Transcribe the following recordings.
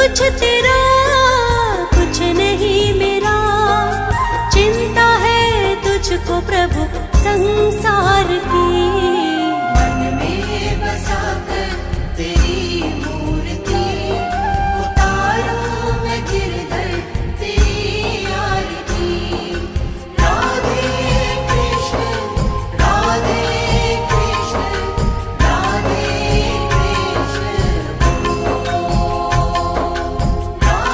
कुछ तेरा कुछ नहीं मेरा, चिंता है तुझको प्रभु संसार की। मन में बसाकर तेरी मूर्ति, उतारूं मैं गिरधर तेरी आरती। राधे कृष्ण राधे कृष्ण राधे कृष्ण, राधे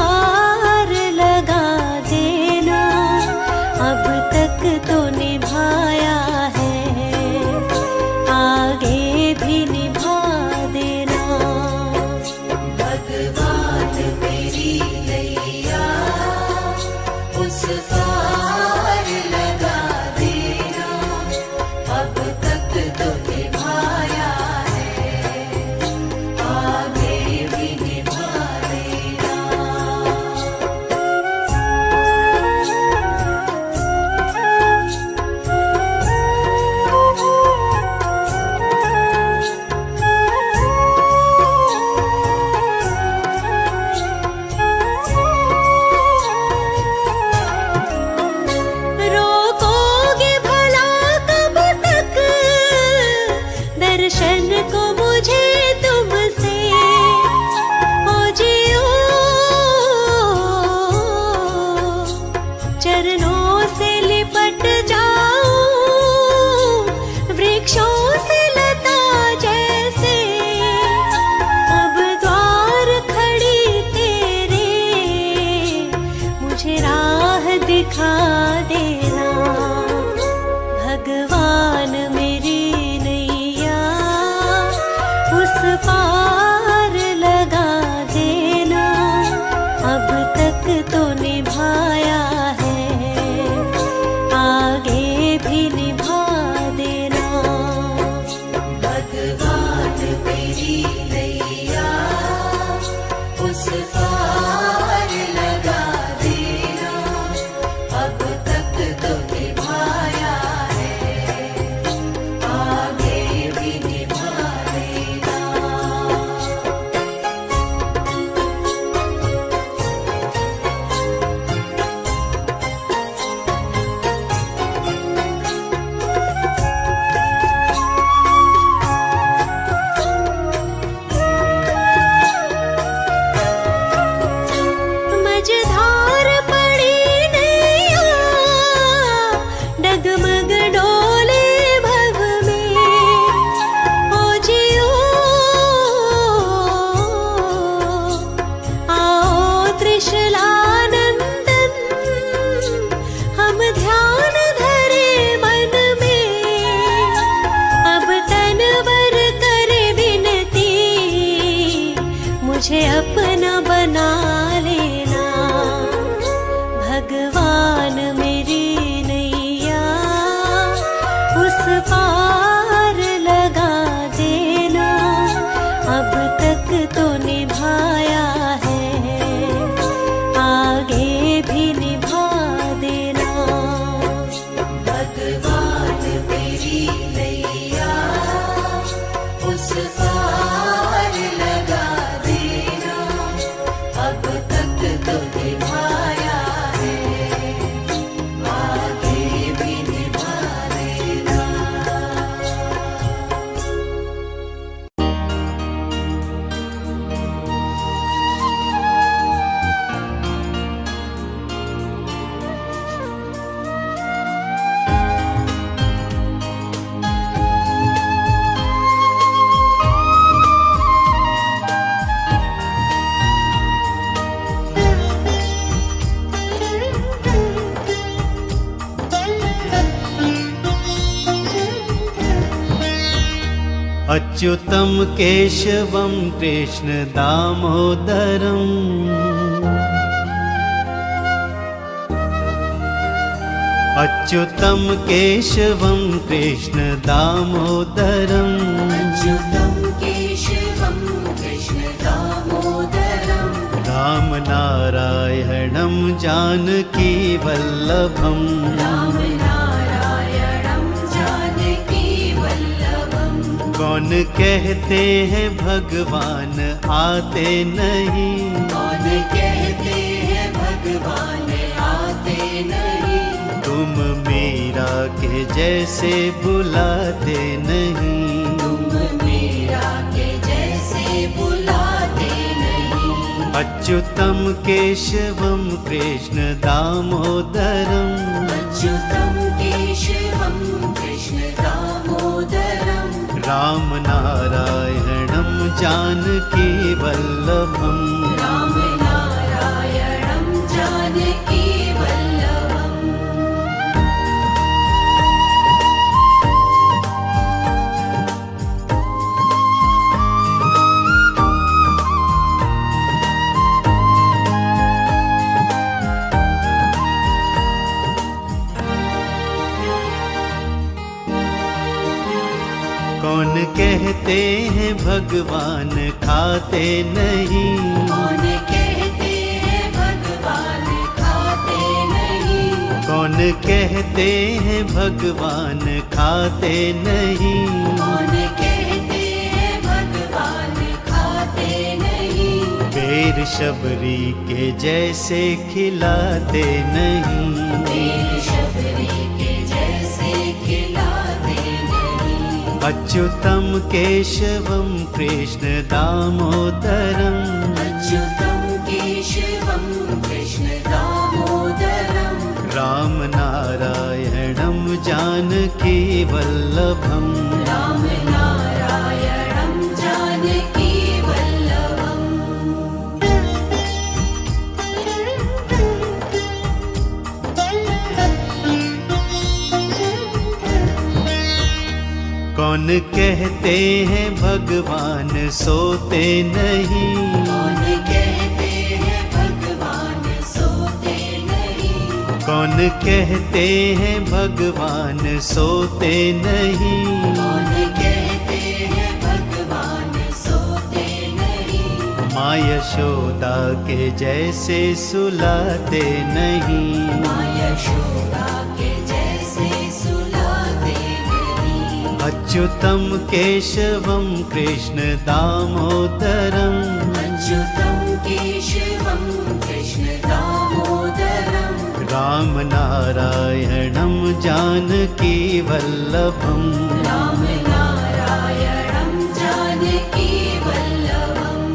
पार लगा देना, अब तक तो निभाया है, आगे भी निभा देना। भगवान मेरी नैया उस पार लगा देना, अब तक तो निभाया है, आगे भी निभा देना। रोकोगे भला कब तक दर्शन को मुझे तुमसे, ओ जियो चरणों से लिपट जाऊं, वृक्षों से लता जैसे, अब द्वार खड़ी तेरे, मुझे राह दिखा देना। भगवान मेरी नैया उस पार लगा देना, अब तक तो निभाया है, आगे भी निभा देना। भगवान मेरी नैया उस पार लगा देना, अब तक तो निभाया है, आगे भी निभा देना। मझधार पड़ी नैया, डगमग डोले भव में, ओ जियो आओ त्रिशलानंदन, हम ध्यान धरे मन में, अब तनवर करे विनती, मुझे अपना बना लेना। भगवान मेरी नैया उस पार लगा देना, अब तक तो निभाया है, आगे भी निभा देना। भगवान मेरी नैया उस पार लगा देना, अब तक तो निभाया है, आगे भी निभा देना। अच्युतं केशवं कृष्ण दामोदरम् अच्युतं केशवं कृष्ण दामोदरम् अच्युतं केशवं कृष्ण दामोदरं, रामनारायणं जानकी वल्लभम् रामनारायणं जानकी वल्लभं। कौन कहते हैं भगवान आते नहीं, कौन कहते हैं भगवान आते नहीं, तुम मीरा के जैसे बुलाते नहीं। तुम मीरा के जैसे बुलाते नहीं। अच्युतं केशवं कृष्ण दामोदरम् अच्युतं केशवं कृष्ण दामोदरं, रामनारायणं जानकी वल्लभम् रामनारायणं कहते हैं भगवान खाते नहीं, कौन कहते हैं भगवान खाते नहीं, कौन कहते हैं भगवान खाते नहीं, कौन कहते हैं भगवान खाते नहीं, बेर शबरी के जैसे खिलाते नहीं, बेर शबरी के जैसे खिलाते नहीं, अच्युतम केशवम कृष्ण दामोदरम, अच्युतं केशवं कृष्ण दामोदरं, राम नारायणम जानकी वल्लभम, राम नारायणं जानकी वल्लभम्। कौन कहते हैं भगवान सोते नहीं, कौन कहते हैं भगवान सोते नहीं, कौन कहते हैं भगवान सोते नहीं, कौन कहते हैं भगवान सोते नहीं, माँ यशोदा के जैसे सुलाते नहीं, माँ यशोदा के जैसे सुलाते नहीं, अच्युतम केशवम कृष्ण दामोदरम, अच्युतं केशवं कृष्ण दामोदरं, राम नारायणम जानकी वल्लभम, राम नारायणं जानकी वल्लभम्।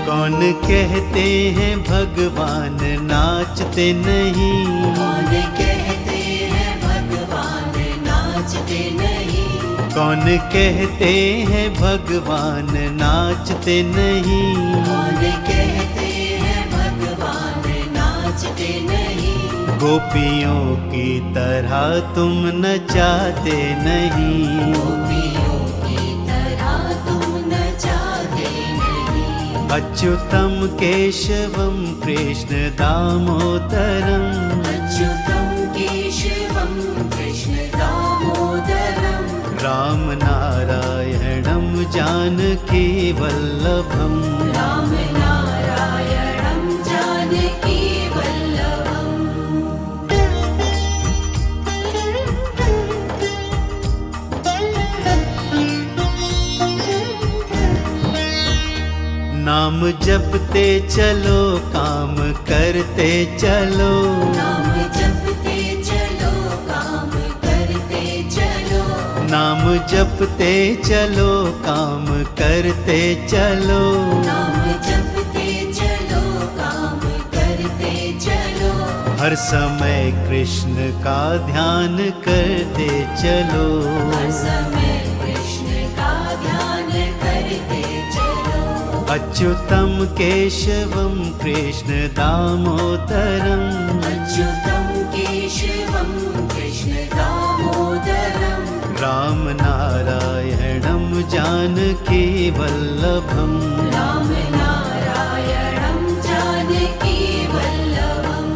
कौन कहते हैं भगवान नाचते नहीं, कौन कहते हैं भगवान नाचते नहीं, कौन कहते हैं भगवान नाचते नहीं, कौन कहते हैं भगवान नाचते नहीं, गोपियों की तरह तुम नचाते नहीं, गोपियों की तरह तुम नचाते नहीं, अच्युतम केशवम कृष्ण दामोदरम, अच्युतं केशवं कृष्ण दामोदरं, राम नारायणम जानकी वल्लभम, राम नारायणं जानकी वल्लभम्। नाम जपते चलो काम करते चलो, नाम जपते चलो काम करते चलो, नाम जपते चलो काम करते चलो, नाम जपते चलो काम करते चलो, हर समय कृष्ण का ध्यान करते चलो, हर समय कृष्ण का ध्यान करते चलो, अच्युतम केशवम कृष्ण दामोदरम, अच्युतं केशवं कृष्ण दामोदरं, राम नारायणम जानकी वल्लभम, राम नारायणं जानकी वल्लभम्।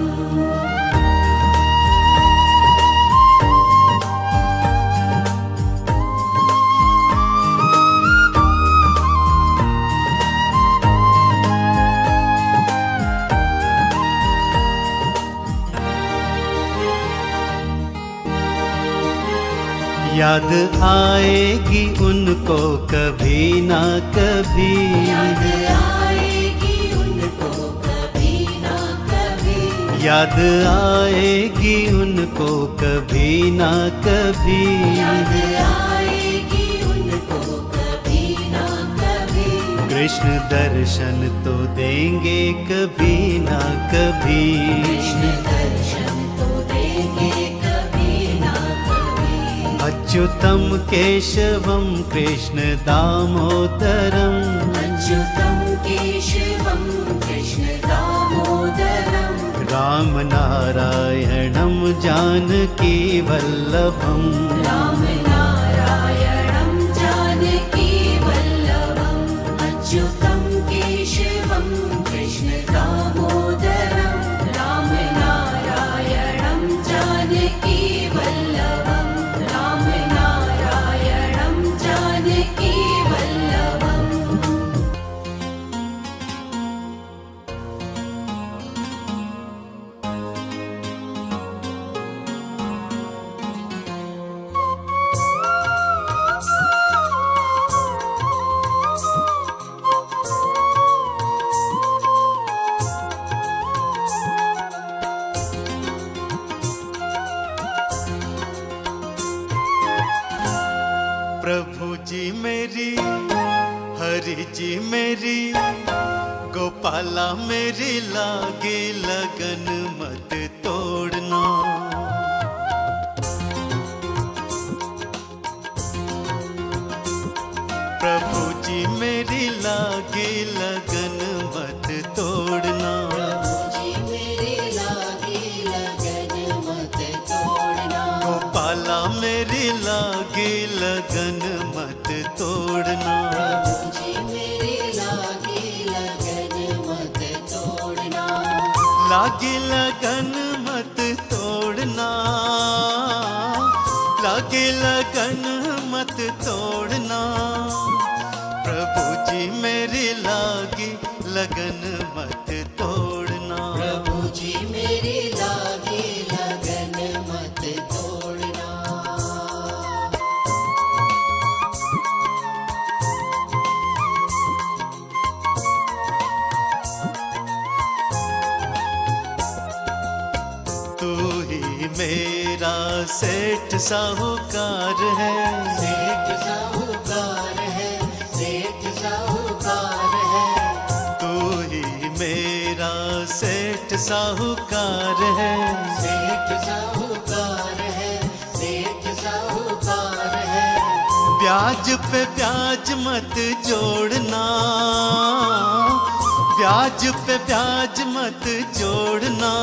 याद आएगी उनको कभी ना कभी, याद आएगी उनको कभी ना कभी, याद आएगी उनको कभी ना कभी, याद आएगी उनको कभी ना कभी, कृष्ण दर्शन तो देंगे कभी ना कभी, कृष्ण दर्शन तो देंगे कभी ना कभी, अच्युतम केशवम कृष्ण दामोदरम, अच्युतं केशवं कृष्ण दामोदरं, राम नारायणं जानकी वल्लभम् राम नारायणं जानकी वल्लभम् अच्युतं केशवं कृष्ण दामोदरं राम नारायणं जानकी वल्लभम् राम नारायणं जानकी वल्लभम् प्रभु जी मेरी, हरि जी मेरी, गोपाला मेरी लागे लगन मत तोड़ना। प्रभु जी मेरी लागे लगन मत तोड़ना। जी मेरी लागी लगन मत तोड़ना गोपाला मेरी लागे लगन मत तोड़ना। जी मेरी लागी लगन मत तोड़ना लागे लगन मत तोड़ना। लागे लगन मत तोड़ना। प्रभु जी मेरी लागी लगन मत तोड़ना। प्रभु जी मेरी लागी लगन मत तोड़ना तू ही मेरा सेठ साहूकार है। सेठ साहूकार है सेठ साहूकार है तू ही मेरा सेठ साहूकार है। सेठ साहूकार है सेठ साहूकार है ब्याज पे ब्याज मत जोड़ना। ब्याज पे ब्याज मत जोड़ना।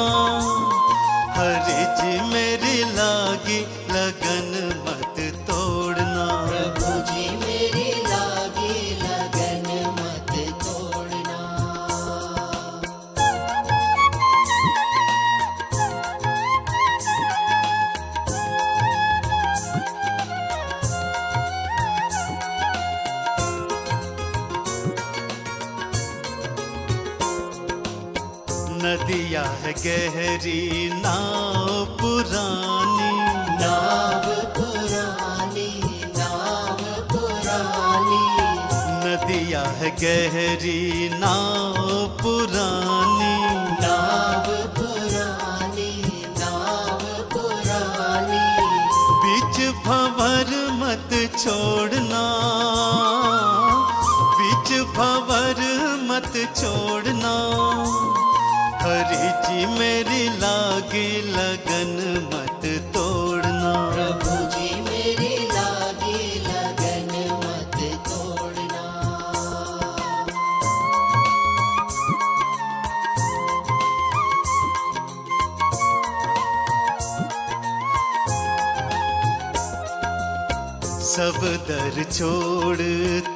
हरि जी मेरी लागी लगन मत तोड़ना। प्रभु जी मेरी लागी लगन मत तोड़ना नदिया है गहरी नाव पुरानी। नाव पुरानी नाव पुरानी नदिया है गहरी नाव पुरानी। नाव पुरानी नाव पुरानी बीच भंवर मत छोड़ना। बीच भंवर मत छोड़ना। हरि जी मेरी लागी लगन मत तोड़ना। प्रभु जी मेरी लागी लगन मत तोड़ना सब दर छोड़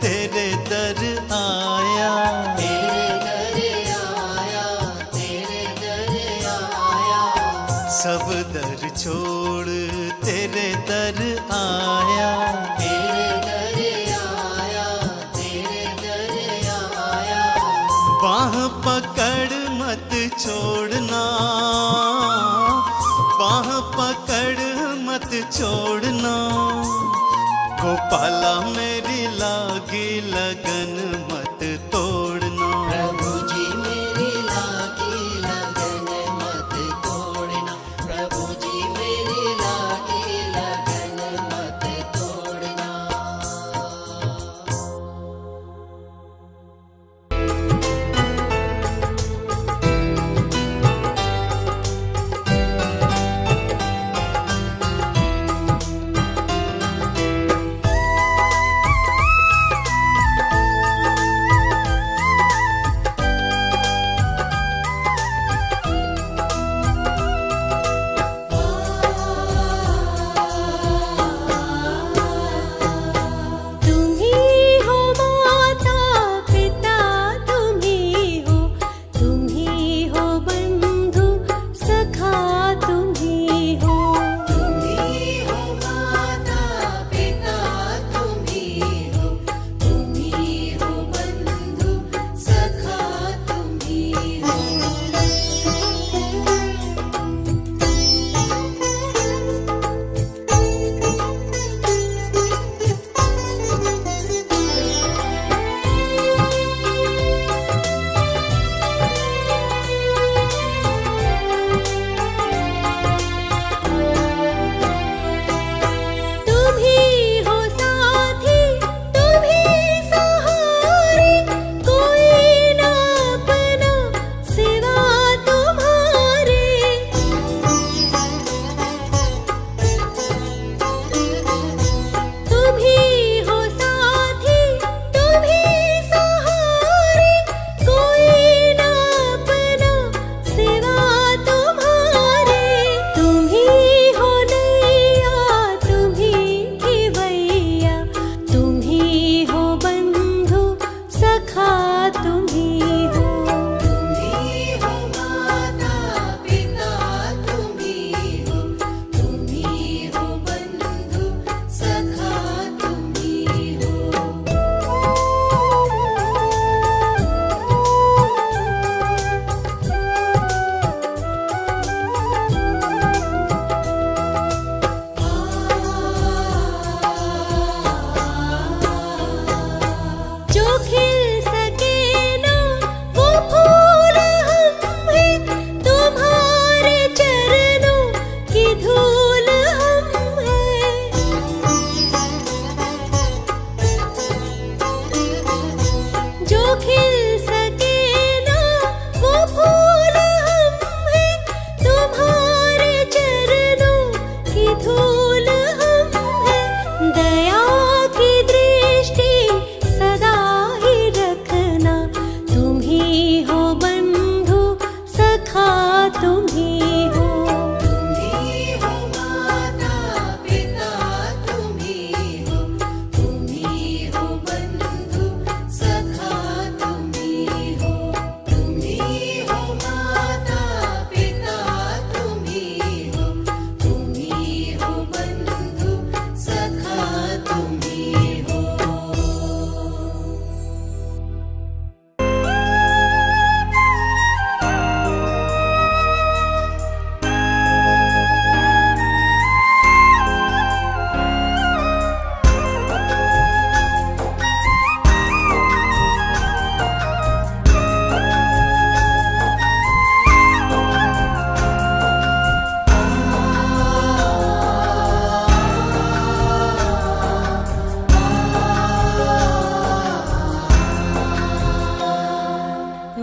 तेरे दर आया। तेरे दर आया तेरे दर आया सब दर छोड़ तेरे दर आया। तेरे दर आया तेरे दर आया बाह पकड़ मत छोड़ना। बाह पकड़ मत छोड़ना। गोपाला मेरी लागी लगन मत तोड़ना। प्रभु जी मेरी लागी लगन मत तोड़ना प्रभु जी मेरी लागी लगन मत तोड़ना सखा तुम ही हो। तुम्ही हो माता पिता, तुम्ही हो बंधु सखा, तुम्ही हो। जो खिल सके ना वो फूल हम हैं, तुम्हारे चरणों की धूल हम हैं। जो खिल सके ना वो फूल हम हैं, तुम्हारे चरणों की धूल हम हैं। दया की दृष्टि सदा ही रखना, तुम ही हो बंधु सखा, तुम ही हो। तुम्ही हो माता पिता, तुम्ही हो बंधु सखा, तुम्ही हो। तुम्ही हो माता पिता, तुम्ही हो बंधु सखा, तुम्ही हो।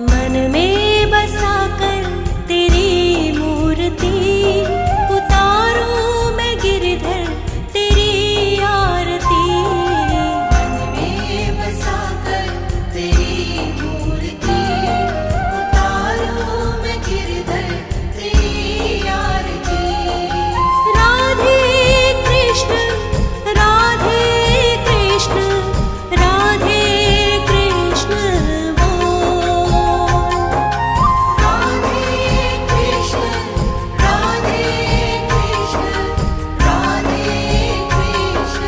मन में बसाकर तेरी मूर्ति, उतारूं मैं गिरधर तेरी आरती। में बसाकर तेरी मूर्ति, उतारूं मैं गिरधर तेरी आरती। राधे कृष्ण राधे कृष्ण राधे कृष्ण बोल। राधे कृष्ण राधे कृष्ण राधे कृष्ण।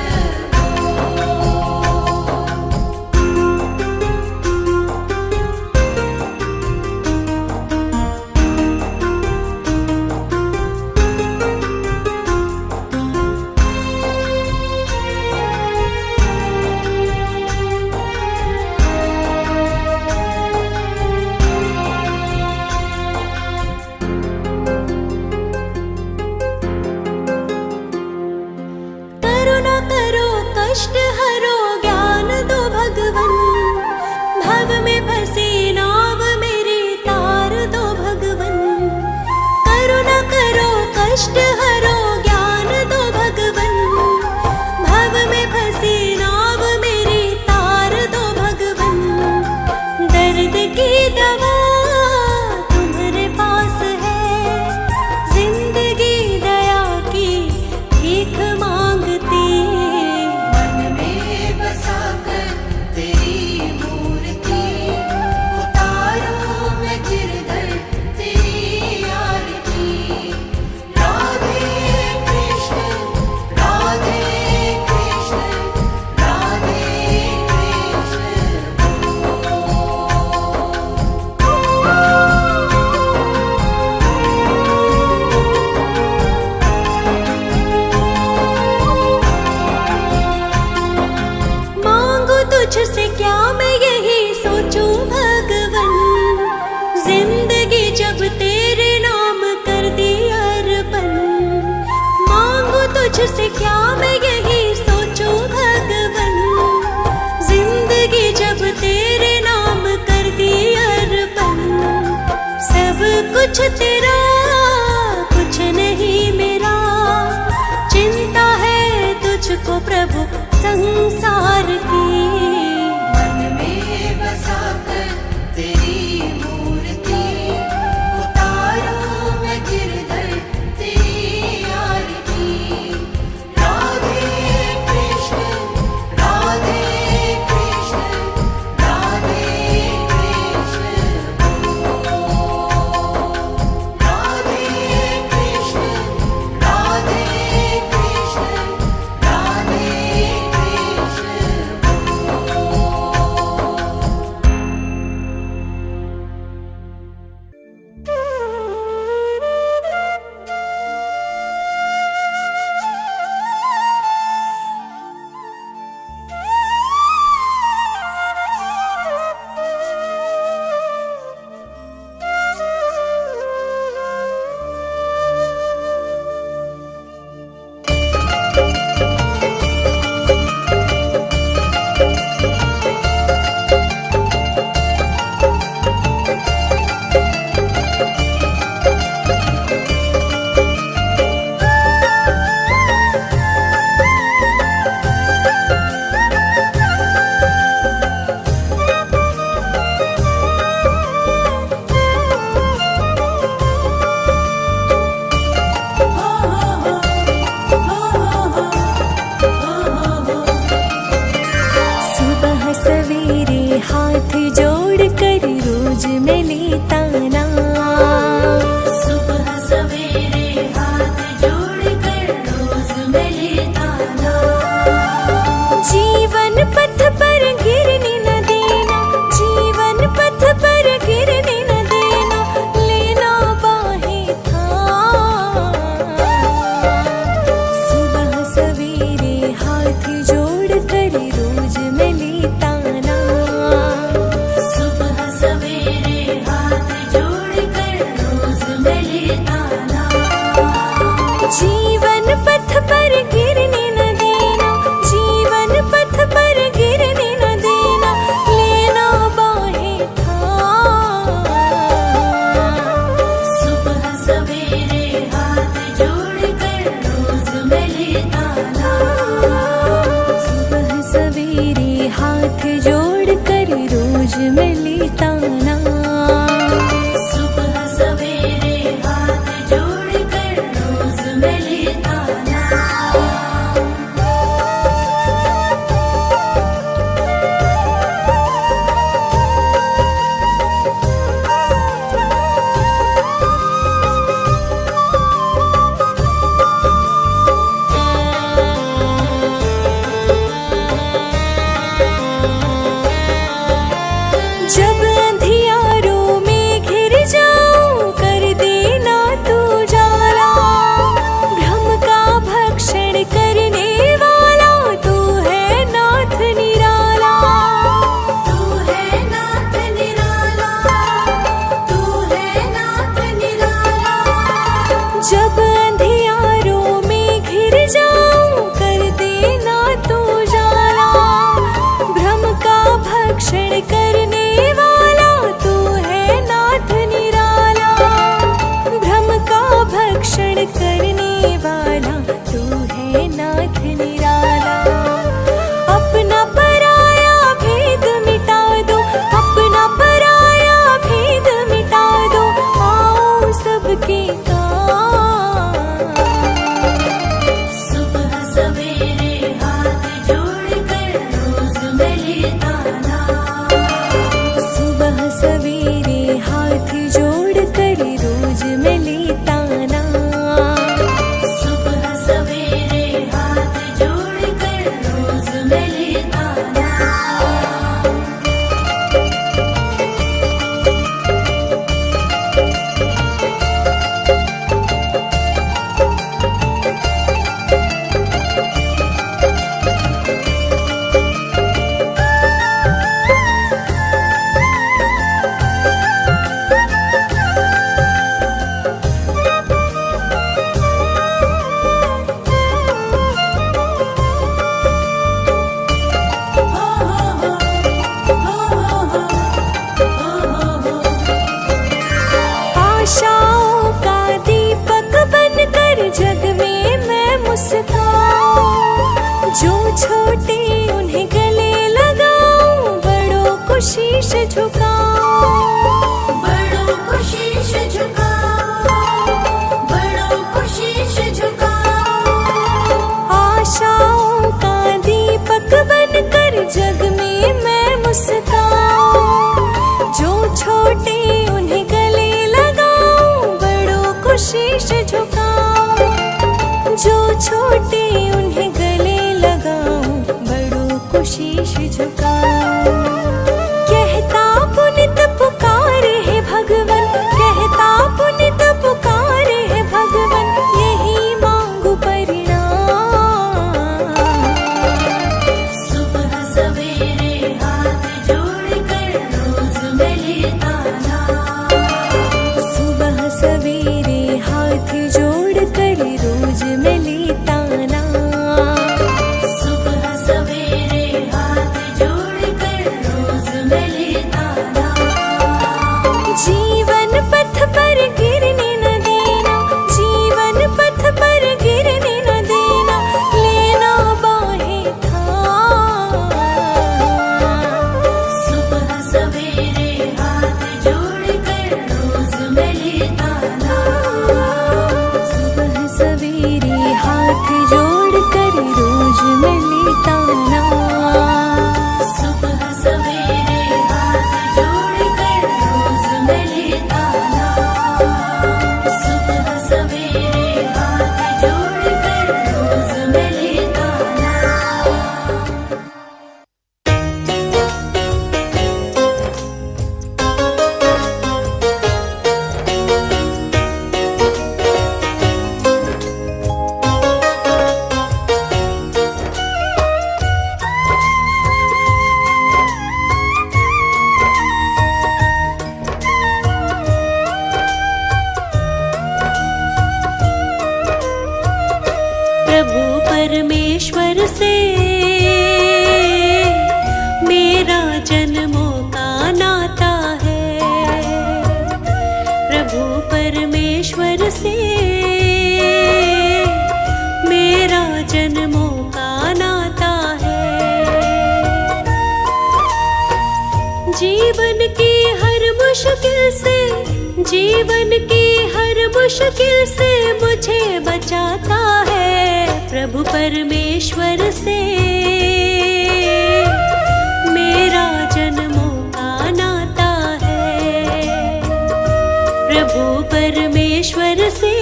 करुणा करो कष्ट हरो ज्ञान दो भगवन, भव में फंसी नाव मेरी तार दो भगवन। करुणा करो कष्ट हरो ज्ञान दो भगवन, भव में फंसी नाव मेरी तार दो भगवन। दर्द की दवा तुम्हारे पास है, जिंदगी दया की भीख मांगती। मन में बसाकर तेरी मूर्ति, उतारूं मैं गिरधर तेरी आरती। राधे कृष्ण राधे कृष्ण राधे कृष्ण। मांगू तुझसे क्या मैं यही सोचूं भगवन, जिंदगी जब तेरे नाम कर दी अर्पण। मांगू तुझसे क्या मैं यही सोचूं भगवन, जिंदगी जब तेरे नाम कर दी अर्पण। सब कुछ तेरा कुछ नहीं मेरा, चिंता है तुझको प्रभु संसार की। मन में बसाकर तेरी मूर्ति, उतारूं मैं गिरधर तेरी आरती। राधे कृष्ण राधे कृष्ण राधे मिली ताना। सुबह सवेरे हाथ जोड़कर रोज मिली ताना। जब अंधियारों में घिर जाऊं कर देना तू जाला। भ्रम का भक्षण करने वाला तू है नाथ निराला। तू है नाथ निराला, तू है नाथ निराला। जब अंधियारों में घिर जाऊं कर देना तू जाला। भ्रम का भक्षण करने वाला तू है नाथ निराला। भ्रम का भक्षण करने वाला तू है नाथ निराला। अपना पराया भेद मिटा दो, अपना पराया भेद मिटा दो, आओ सबके काम। सुबह सवेरे हाथ जोड़कर रोज मिली ताना। सुबह सवेरे हाथ जोड़ कर रोज मिली ताना। सुबह सवेरे हाथ जोड़कर रोज मिली ताना। आशाओं का दीपक बनकर जग में मैं मुस्काऊं। जो छोटे उन्हें गले लगाऊं, बड़ों को शीश झुकाऊं। बड़ों को शीश झुकाओ, बड़ों को शीश झुकाओ। आशाओं का दीपक बनकर जग में मैं मुस्काऊं। जो छोटे उन्हें गले लगाऊं, बड़ों को शीश झुकाऊं। जो छोटे उन्हें गले लगाऊं, की हर मुश्किल से, जीवन की हर मुश्किल से मुझे बचाता है प्रभु परमेश्वर से। मेरा जन्मों का नाता है प्रभु परमेश्वर से।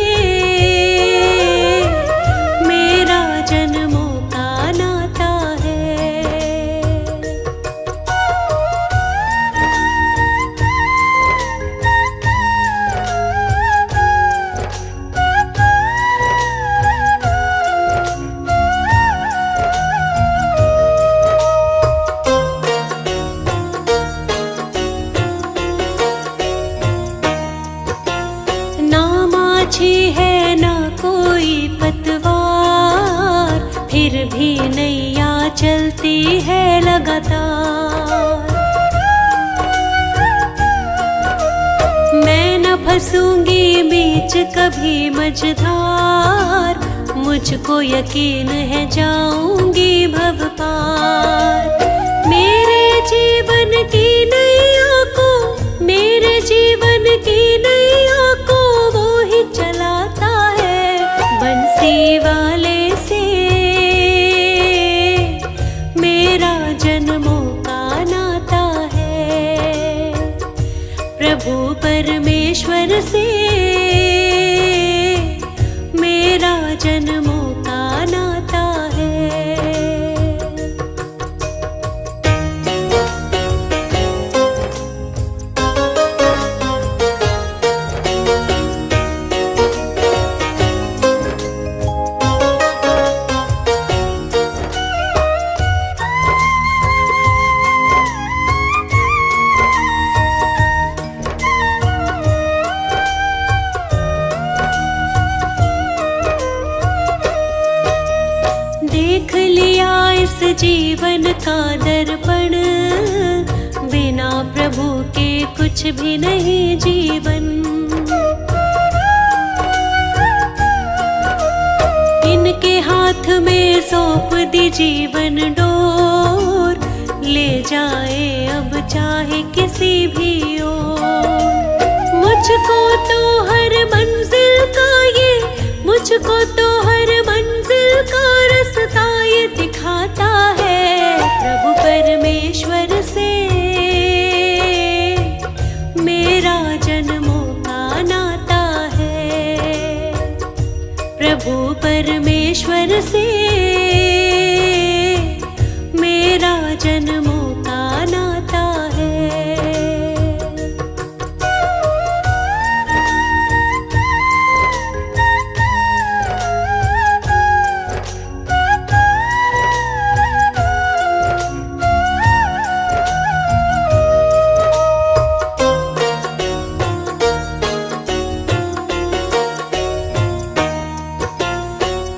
मेरा जन्मों का नाता है। ना माछी है ना कोई पतवार, फिर भी नैया चलती है लगातार। मैं न फंसूंगी बीच कभी मझधार, मुझको यकीन है जाऊंगी भव पार। मेरे जीवन की नैया को, मेरे जीवन की नैया को वो ही चलाता है बंसी वाले से। मेरा जन्मों का नाता है प्रभु परमेश्वर से। मेरा जन्मों का नाता है। देख लिया इस जीवन का दर्पण, बिना प्रभु के कुछ भी नहीं जीवन। इनके हाथ में सौंप दी जीवन डोर, ले जाए अब चाहे किसी भी ओर। मुझको तो हर मंजिल का ये, मुझको तो हर मंजिल का रास्ता ये दिखाता है प्रभु परमेश्वर से। मेरा जन्मों का नाता है प्रभु परमेश्वर से। मेरा जन्मों का नाता है।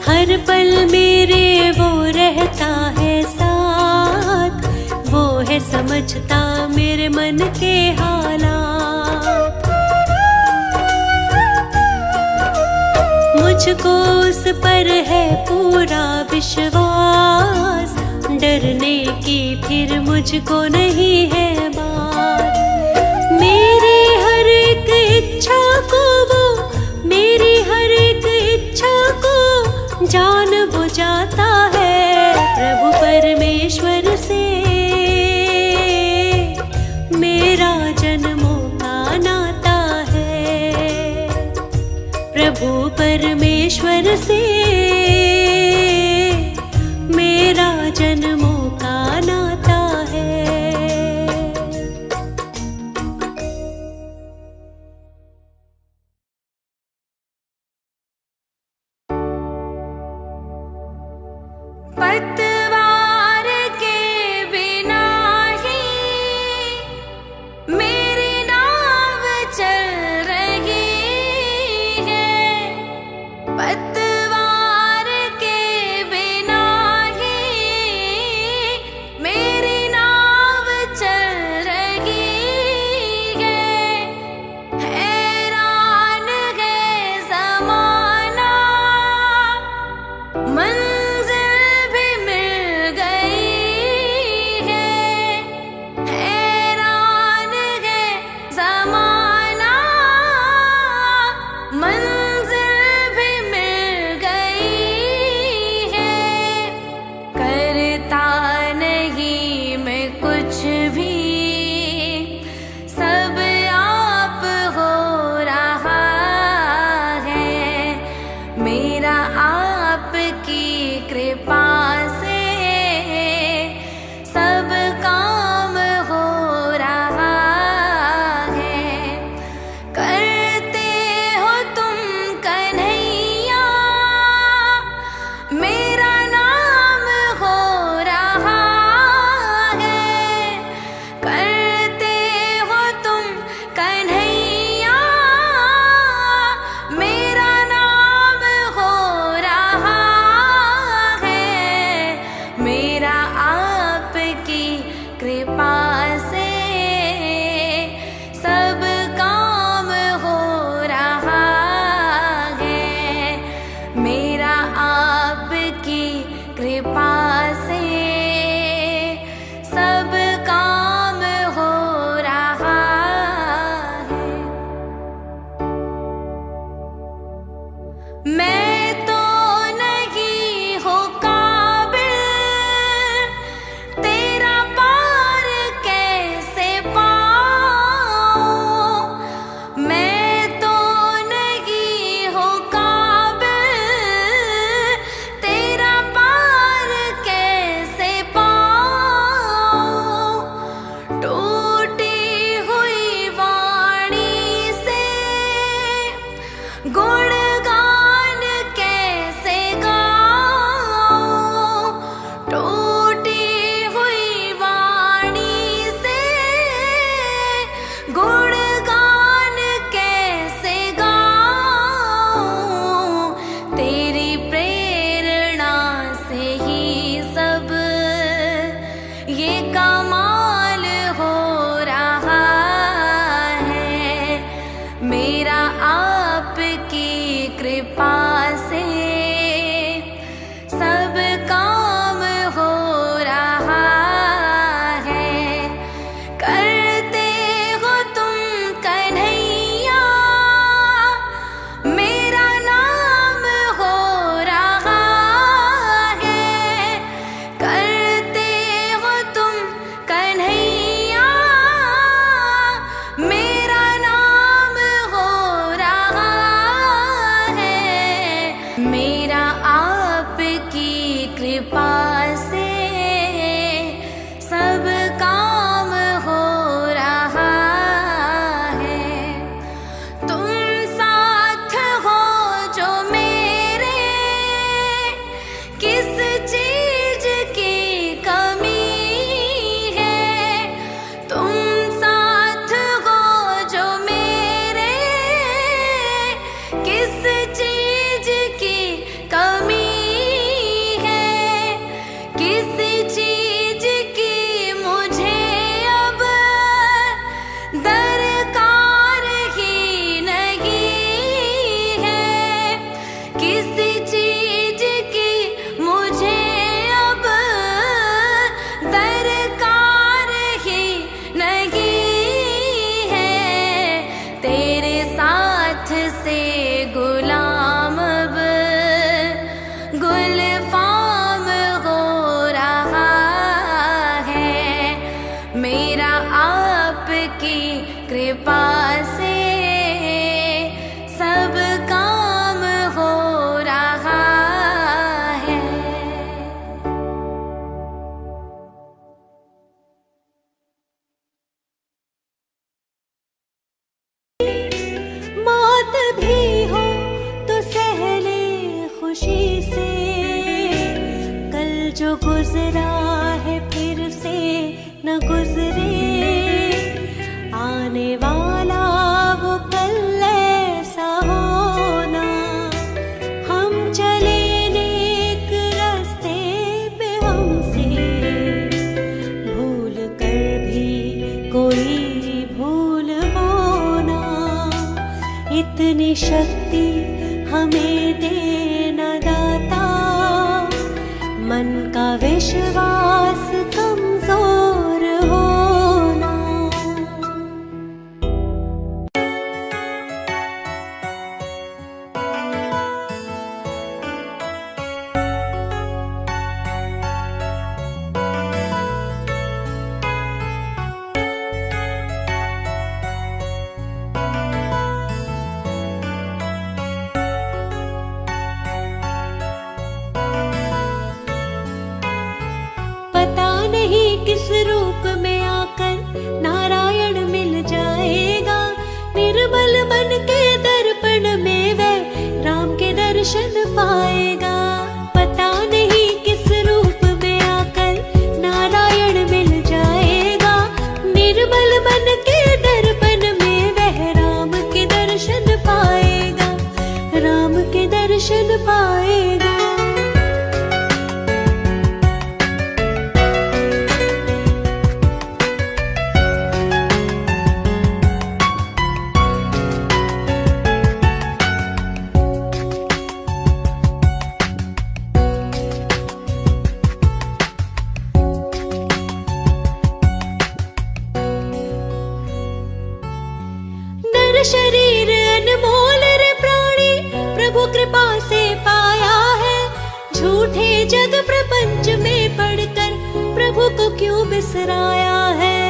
हर पल मेरे वो रहता है साथ, वो है समझता मेरे मन के हालात। मुझको उस पर है पूरा विश्वास, डरने की फिर मुझको नहीं है बात। मेरी हर एक इच्छा को वो, मेरी हर एक इच्छा को जान बुझाता है प्रभु परमेश्वर से। मेरा जन्मों का नाता है प्रभु परमेश्वर से। मेरा जन्मों का नाता है। पतवार के बिना ही मेरी नाव चल रही है। पतवार के बिना ही कृपा से सब काम हो रहा है। मौत भी हो तो सह ले खुशी से, कल जो गुजरा है फिर से न गुजरे, आने वाला वो कल ऐसा होना। हम चले नेक रास्ते पे हमसे भूल कर भी कोई भूल होना, इतनी शक्ति हमें देना दाता, मन का विश्वास कमजोर होना। पता नहीं किस रूप में आकर नारायण मिल जाएगा, निर्मल मन के दर्पण में वह राम के दर्शन पाएगा। पता नहीं किस रूप में आकर नारायण मिल जाएगा, निर्मल मन के दर्पण में वह राम के दर्शन पाएगा, राम के दर्शन पाएगा। नर शरीर अनमोल रे प्राणी प्रभु कृपा से पाया है, झूठे जग प्रपंच में पड़कर प्रभु को क्यों बिसराया है।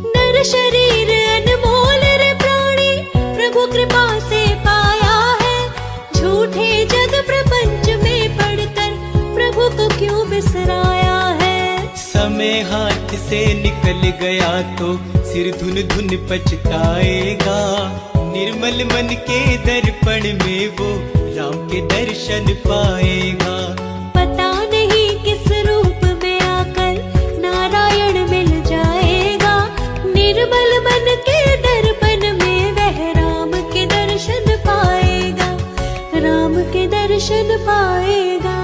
नर शरीर अनमोल रे प्राणी प्रभु कृपा से पाया है, झूठे जग प्रपंच में पड़कर प्रभु को क्यों बिसराया है। समय हाथ से निकल गया तो सिर धुन धुन पछताएगा, निर्मल मन के दर्पण में वो राम के दर्शन पाएगा। पता नहीं किस रूप में आकर नारायण मिल जाएगा, निर्मल मन के दर्पण में वह राम के दर्शन पाएगा, राम के दर्शन पाएगा।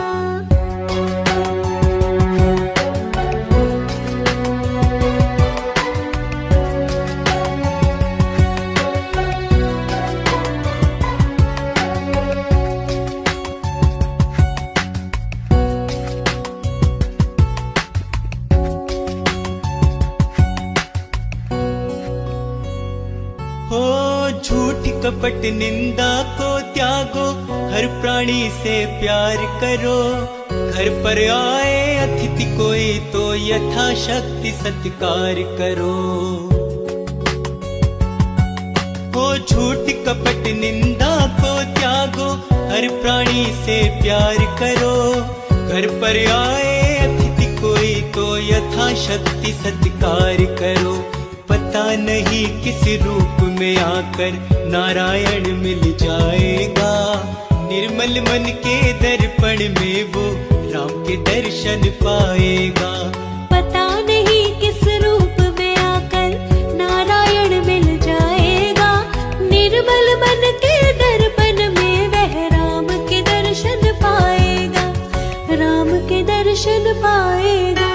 झूठ कपट निंदा को त्यागो, हर प्राणी से प्यार करो, घर पर आए अतिथि कोई तो यथाशक्ति सत्कार करो। हो झूठ कपट निंदा को त्यागो, हर प्राणी से प्यार करो, घर पर आए अतिथि कोई तो यथाशक्ति सत्कार करो। पता नहीं किस रूप में आकर नारायण मिल जाएगा, निर्मल मन के दर्पण में वो राम के दर्शन पाएगा। पता नहीं किस रूप में आकर नारायण मिल जाएगा, निर्मल मन के दर्पण में वह राम के दर्शन पाएगा, राम के दर्शन पाएगा।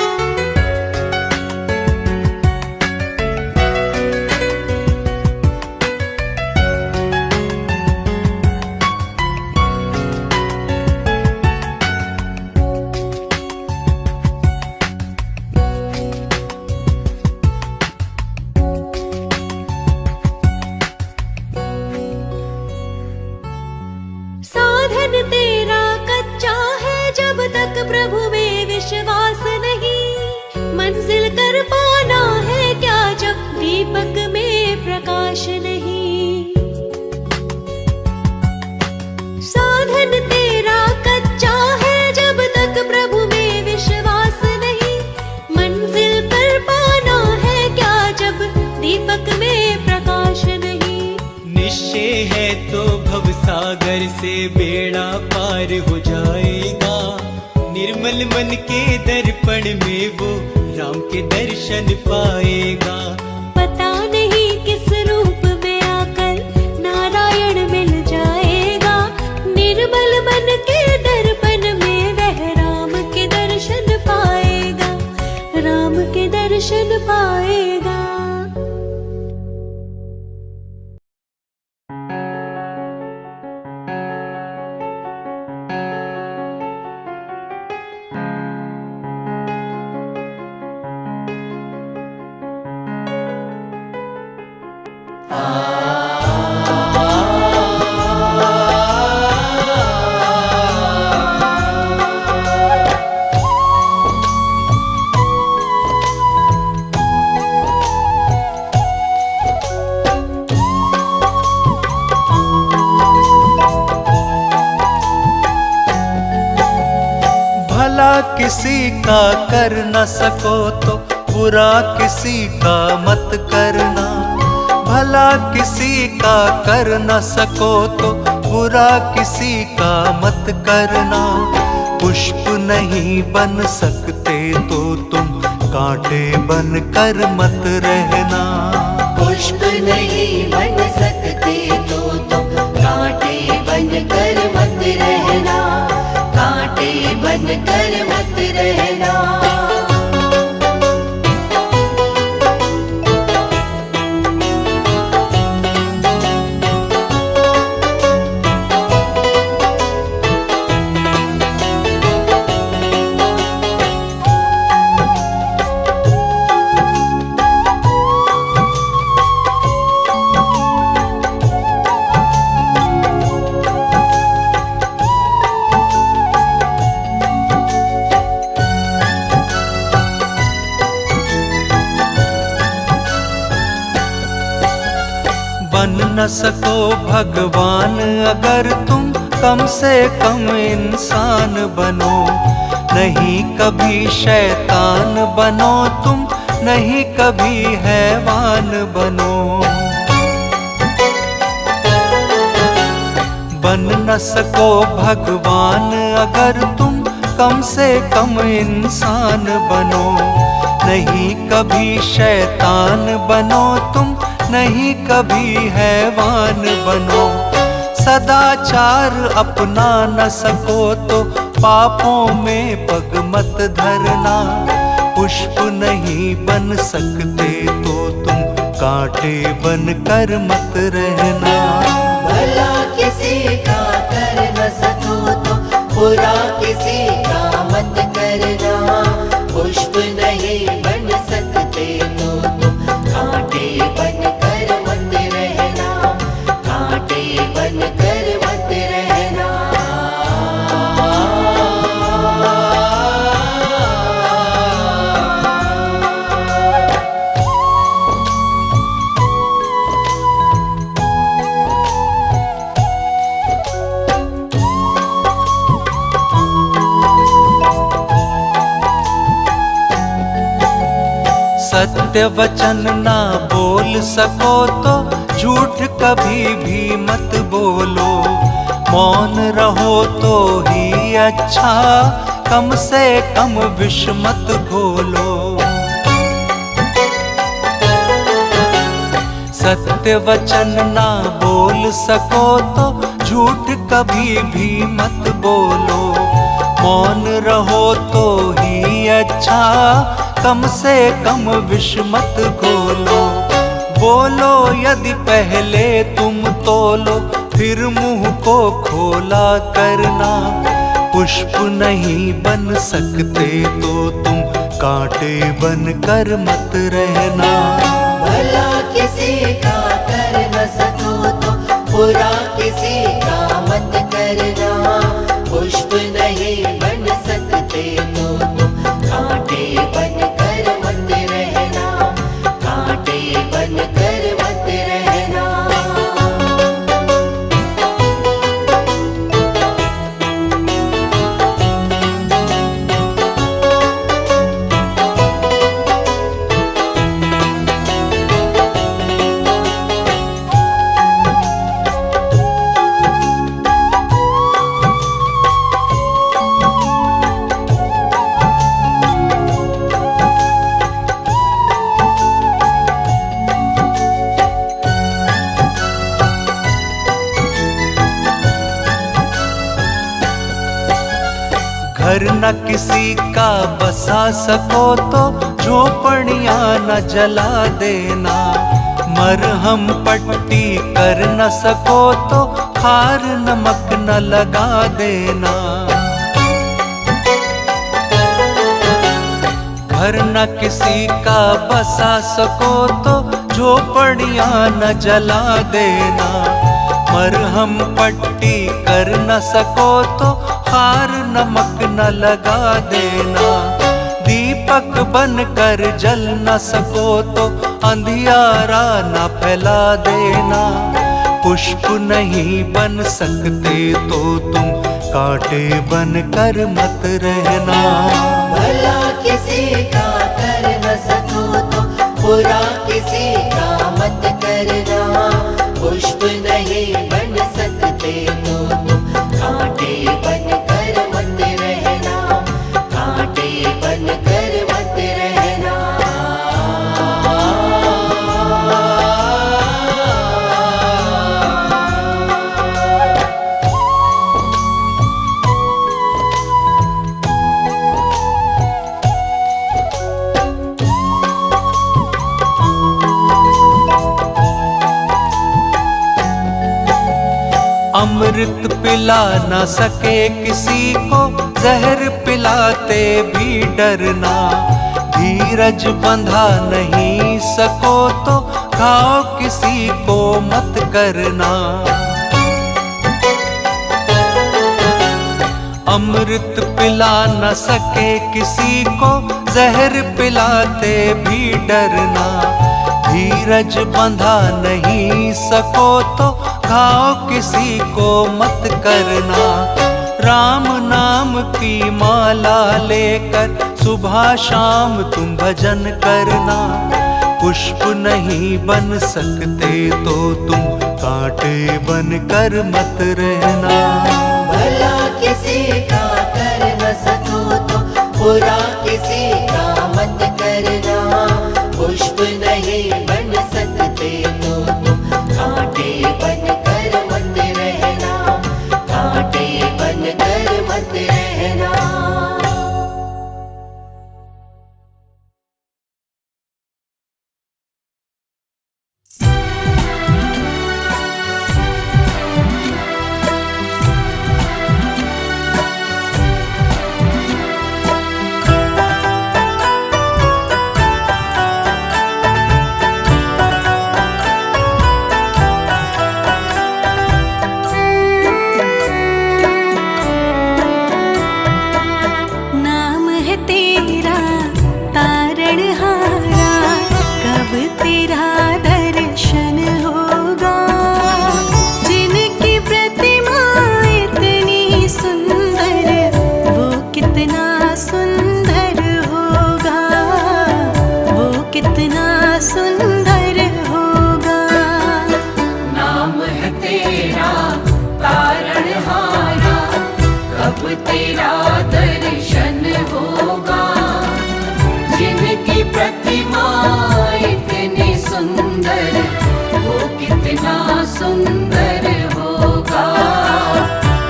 से बेड़ा पार हो जाएगा। निर्मल मन के दर्पण में वो राम के दर्शन पाएगा। पता नहीं किस रूप में आकर नारायण मिल जाएगा। निर्मल मन के दर्पण में वह राम के दर्शन पाएगा, राम के दर्शन पाएगा। भला किसी का कर न सको तो बुरा किसी का मत करना। भला किसी का कर न सको तो बुरा किसी का मत करना। पुष्प नहीं बन सकते तो तुम कांटे बन कर मत रहना। पुष्प नहीं बन सकते तो तुम कांटे बन कर मत रहना, कांटे बन कर मत रहना। बन न सको भगवान अगर तुम कम से कम इंसान बनो। नहीं कभी शैतान बनो तुम, नहीं कभी हैवान बनो। बन न सको भगवान अगर तुम कम से कम इंसान बनो। नहीं कभी शैतान बनो तुम, नहीं कभी हैवान बनो। सदाचार अपना न सको तो पापों में पग मत धरना। पुष्प नहीं बन सकते तो तुम कांटे बन कर मत रहना। भला किसी का कर न सको तो बुरा किसी का मत करना। पुष्प नहीं बन सकते तो तुम कांटे बन कर मत रहना, कांटे बन कर मत रहना। सत्य वचन ना बोल सको तो झूठ कभी भी मत बोलो। मौन रहो तो ही अच्छा, कम से कम विष मत घोलो। सत्य वचन ना बोल सको तो झूठ कभी भी मत बोलो। मौन रहो तो ही अच्छा, कम से कम विष मत घोलो। बोलो यदि पहले तुम तोलो, फिर मुंह को खोला करना। पुष्प नहीं बन सकते तो तुम कांटे बन कर मत रहना। भला किसी का कर न सको तो बुरा किसी का मत करना। पुष्प नहीं बन सकते तो तुम कांटे बन कर मत रहना, कांटे बन कर मत रहना। घर न किसी का बसा सको तो झोपड़ियां न जला देना। मरहम पट्टी कर न सको तो खार नमक न लगा देना। घर न किसी का बसा सको तो झोपड़ियां न जला देना। मरहम पट्टी कर न सको तो खार नमक न लगा देना। दीपक बनकर जल न सको तो अंधियारा न फैला देना। पुष्प नहीं बन सकते तो तुम कांटे बनकर मत रहना। भला किसी का कर न सको तो बुरा किसी का मत करना। पुष्प नहीं बन सकते तो तुम कांटे बनकर मत रहना। कांटे बनकर मत रहना। अमृत पिला न सके किसी को जहर पिलाते भी डरना। धीरज बंधा नहीं सको तो घाव किसी को मत करना। अमृत पिला न सके किसी को जहर पिलाते भी डरना। धीरज बंधा नहीं सको तो घाव किसी को मत करना। राम नाम की माला लेकर सुबह शाम तुम भजन करना। पुष्प नहीं बन सकते तो तुम कांटे बनकर मत रहना। भला किसी का कर न सको तो बुरा किसी का मत करना। पुष्प नहीं बन सकते तो तुम कांटे बनकर मत रहना। कांटे बनकर मत रहना। नाम है तेरा तारणहारा, कब तेरा दर्शन होगा। जिनकी प्रतिमा इतनी सुंदर, वो कितना सुंदर होगा। वो कितना सुंदर होगा। नाम है तेरा तारणहारा, कब तेरा दर्शन होगा। जिनकी प्रतिमा इतनी सुंदर, वो कितना सुंदर होगा।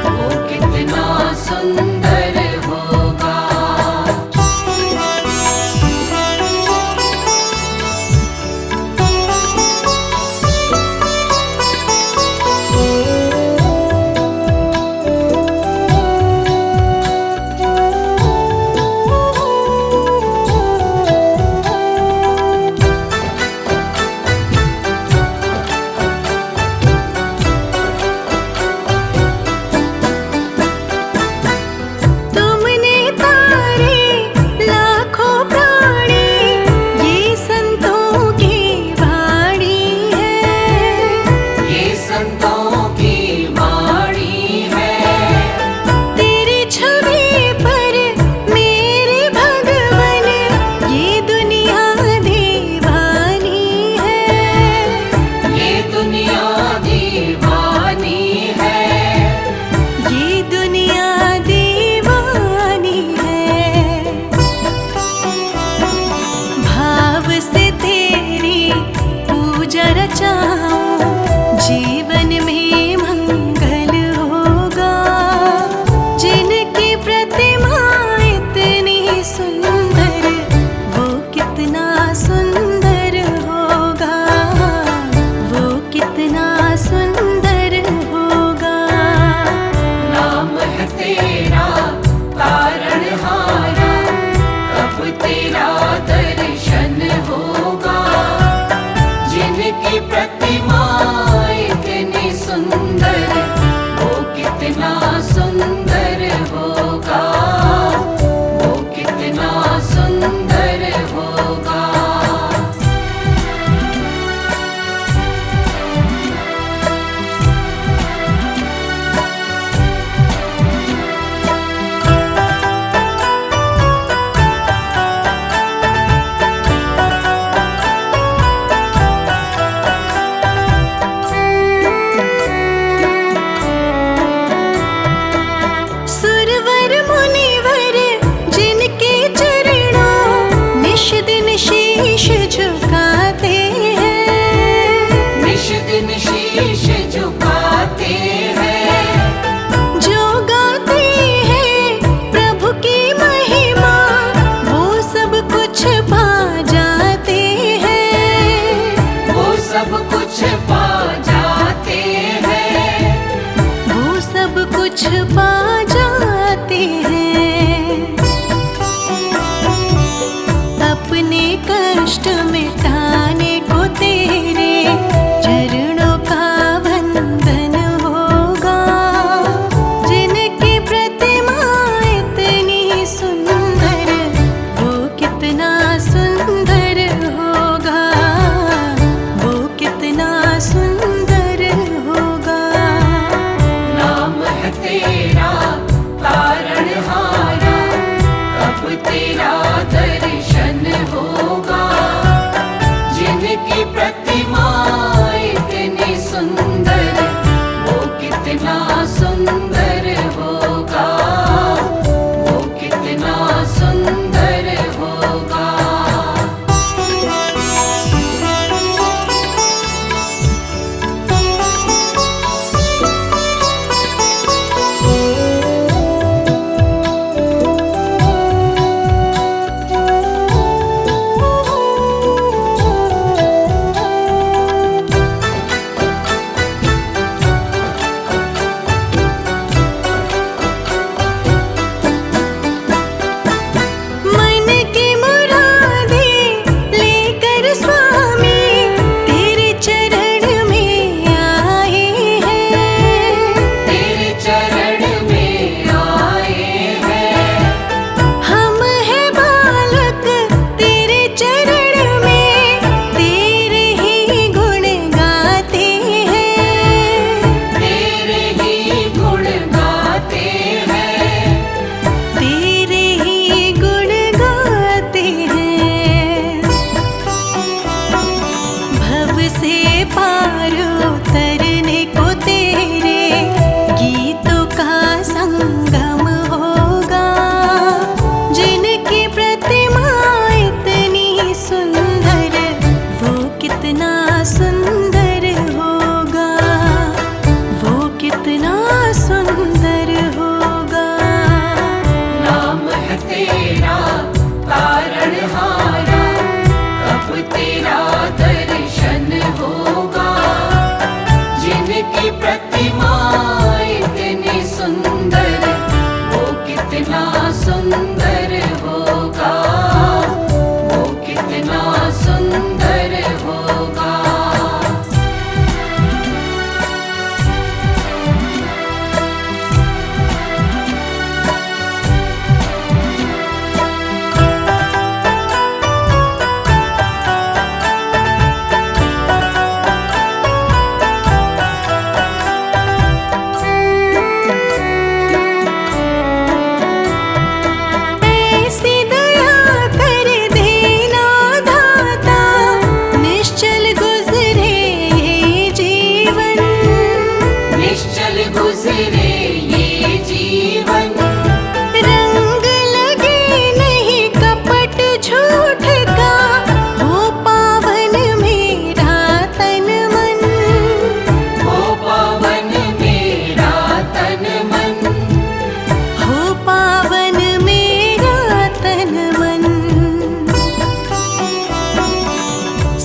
वो कितना सुंदर होगा। तुमने तारे लाखों प्राणी, ये संतों की वाणी है। ये संतों की वाणी है। तेरी छवि पर मेरे भगवन, ये दुनिया दीवानी है। ये दुनिया दीवानी है। ये दुनिया दीवानी है। भाव से तेरी पूजा रचाऊं, जीवन में मंगल होगा। जिनकी प्रतिमा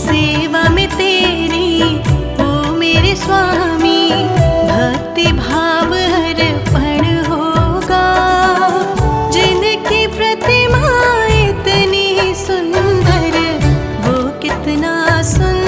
सेवा में तेरी ओ मेरे स्वामी भक्ति भाव अर्पण होगा। जिनकी प्रतिमा इतनी सुंदर वो कितना सुंदर